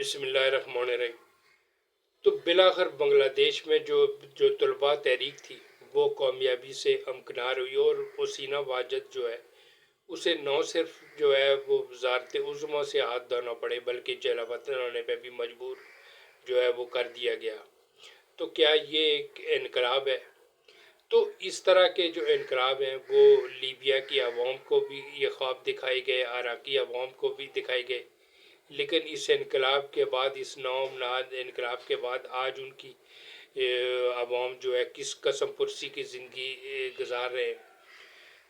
بسم اللہ الرحمن الرحیم۔ تو بالآخر بنگلہ دیش میں جو طلباء تحریک تھی وہ کامیابی سے ہمکنار ہوئی، اور حسینہ واجد جو ہے اسے نہ صرف جو ہے وہ وزارت عظمیٰ سے ہاتھ دھونا پڑے بلکہ جیل وطن ہونے پہ بھی مجبور جو ہے وہ کر دیا گیا۔ تو کیا یہ ایک انقلاب ہے؟ تو اس طرح کے جو انقلاب ہیں وہ لیبیا کی عوام کو بھی یہ خواب دکھائے گئے، عراقی عوام کو بھی دکھائے گئے، لیکن اس انقلاب کے بعد، اس نامنہاد انقلاب کے بعد آج ان کی عوام جو ہے کس قسم پرسی کی زندگی گزار رہے ہیں۔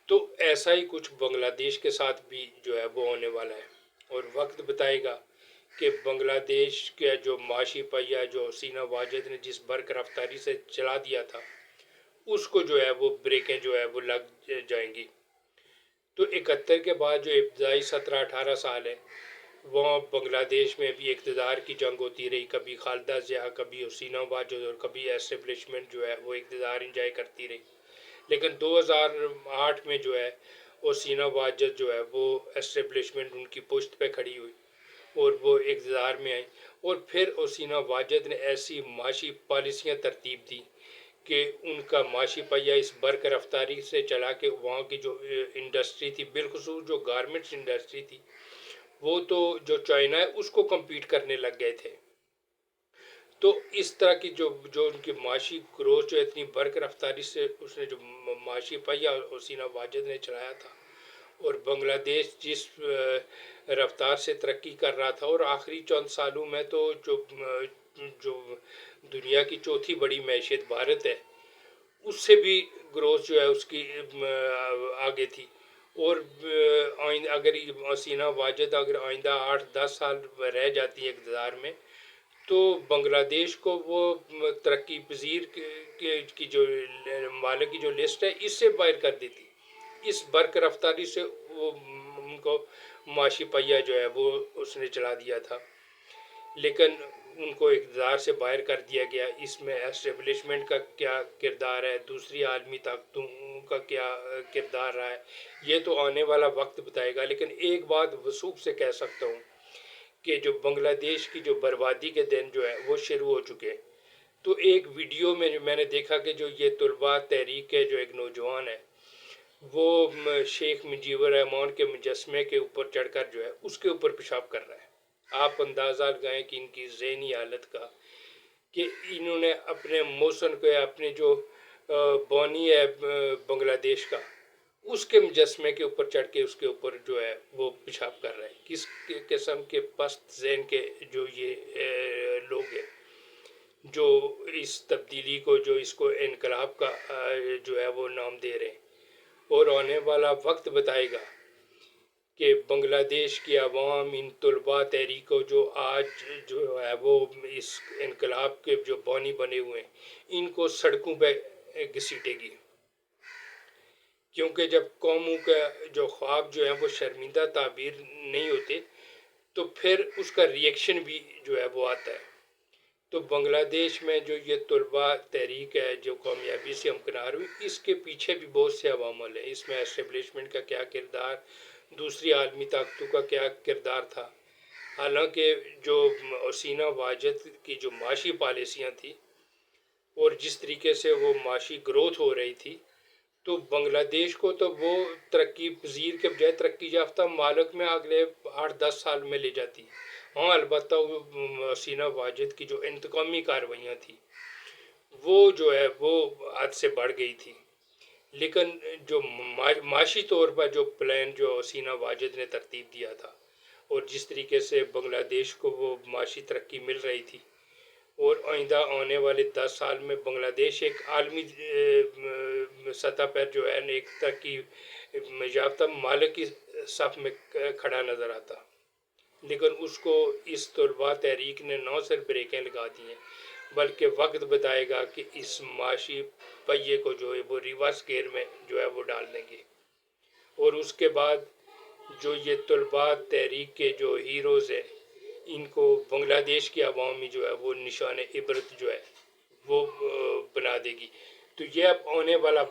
تو ایسا ہی کچھ بنگلہ دیش کے ساتھ بھی جو ہے وہ ہونے والا ہے، اور وقت بتائے گا کہ بنگلہ دیش کا جو معاشی پہیہ جو حسینہ واجد نے جس برق رفتاری سے چلا دیا تھا اس کو جو ہے وہ بریکیں جو ہے وہ لگ جائیں گی۔ تو 71 کے بعد جو ابتدائی 17-18 سال ہے وہاں بنگلہ دیش میں بھی اقتدار کی جنگ ہوتی رہی، کبھی خالدہ ضیاء، کبھی حسینہ واجد، اور کبھی اسٹیبلشمنٹ جو ہے وہ اقتدار انجوائے کرتی رہی۔ لیکن 2008 میں جو ہے حسینہ واجد جو ہے وہ اسٹیبلشمنٹ ان کی پشت پہ کھڑی ہوئی اور وہ اقتدار میں آئی، اور پھر حسینہ واجد نے ایسی معاشی پالیسیاں ترتیب دی کہ ان کا معاشی پہیہ اس برق رفتاری سے چلا کہ وہاں کی جو انڈسٹری تھی، بالخصوص جو گارمنٹس انڈسٹری تھی، وہ تو جو چائنا ہے اس کو کمپیٹ کرنے لگ گئے تھے۔ تو اس طرح کی جو ان کی معاشی گروتھ جو اتنی برق رفتاری سے اس نے جو معاشی پہیہ حسینہ واجد نے چلایا تھا، اور بنگلہ دیش جس رفتار سے ترقی کر رہا تھا، اور آخری چند سالوں میں تو جو دنیا کی چوتھی بڑی معیشت بھارت ہے اس سے بھی گروتھ جو ہے اس کی آگے تھی۔ اور اگر حسینہ واجد اگر آئندہ 8-10 سال رہ جاتی ہے اقتدار میں تو بنگلہ دیش کو وہ ترقی پذیر کی جو ممالک کی جو لسٹ ہے اس سے باہر کر دیتی۔ اس برق رفتاری سے وہ ان کو معاشی پہیہ جو ہے وہ اس نے چلا دیا تھا، لیکن ان کو اقتدار سے باہر کر دیا گیا۔ اس میں اسٹیبلشمنٹ کا کیا کردار ہے، دوسری عالمی طاقتوں کا کیا کردار رہا ہے، یہ تو آنے والا وقت بتائے گا۔ لیکن ایک بات وثوق سے کہہ سکتا ہوں کہ جو بنگلہ دیش کی جو بربادی کے دن جو ہے وہ شروع ہو چکے ہیں۔ تو ایک ویڈیو میں جو میں نے دیکھا کہ جو یہ طلباء تحریک کے جو ایک نوجوان ہے وہ شیخ مجیب الرحمان کے مجسمے کے اوپر چڑھ کر جو ہے اس کے اوپر پیشاب کر رہا ہے۔ آپ اندازہ لگائیں کہ ان کی ذہنی حالت کا، کہ انہوں نے اپنے موسن کو، اپنے جو بانی ہے بنگلہ دیش کا، اس کے مجسمے کے اوپر چڑھ کے اس کے اوپر جو ہے وہ پیشاب کر رہے ہیں۔ کس قسم کے پست ذہن کے جو یہ لوگ ہیں جو اس تبدیلی کو، جو اس کو انقلاب کا جو ہے وہ نام دے رہے ہیں۔ اور آنے والا وقت بتائے گا کہ بنگلہ دیش کی عوام ان طلباء تحریک کو جو آج جو ہے وہ اس انقلاب کے جو بانی بنے ہوئے ہیں ان کو سڑکوں پہ گھسیٹے گی، کیونکہ جب قوموں کا جو خواب جو ہے وہ شرمندہ تعبیر نہیں ہوتے تو پھر اس کا ریئیکشن بھی جو ہے وہ آتا ہے۔ تو بنگلہ دیش میں جو یہ طلباء تحریک ہے جو کامیابی سے ہمکنار ہوئی، اس کے پیچھے بھی بہت سے عوامل ہیں۔ اس میں اسٹیبلشمنٹ کا کیا کردار، دوسری عالمی طاقتوں کا کیا کردار تھا۔ حالانکہ جو حسینہ واجد کی جو معاشی پالیسیاں تھیں اور جس طریقے سے وہ معاشی گروتھ ہو رہی تھی، تو بنگلہ دیش کو تو وہ ترقی پذیر کے بجائے ترقی یافتہ ممالک میں اگلے 8-10 سال میں لے جاتی۔ ہاں البتہ حسینہ واجد کی جو انتقامی کارروائیاں تھیں وہ جو ہے وہ حد سے بڑھ گئی تھی، لیکن جو معاشی طور پر جو پلان جو حسینہ واجد نے ترتیب دیا تھا اور جس طریقے سے بنگلہ دیش کو وہ معاشی ترقی مل رہی تھی، اور آئندہ آنے والے 10 سال میں بنگلہ دیش ایک عالمی سطح پر جو ہے ایک ترقی یافتہ ممالک کی صف میں کھڑا نظر آتا، لیکن اس کو اس طلباء تحریک نے نہ صرف بریکیں لگا دی ہیں بلکہ وقت بتائے گا کہ اس معاشی پہیے کو جو ہے وہ ریورس گیئر میں جو ہے وہ ڈال دیں گے۔ اور اس کے بعد جو یہ طلباء تحریک کے جو ہیروز ہیں ان کو بنگلہ دیش کی عوامی جو ہے وہ نشان عبرت جو ہے وہ بنا دے گی۔ تو یہ اب آنے والا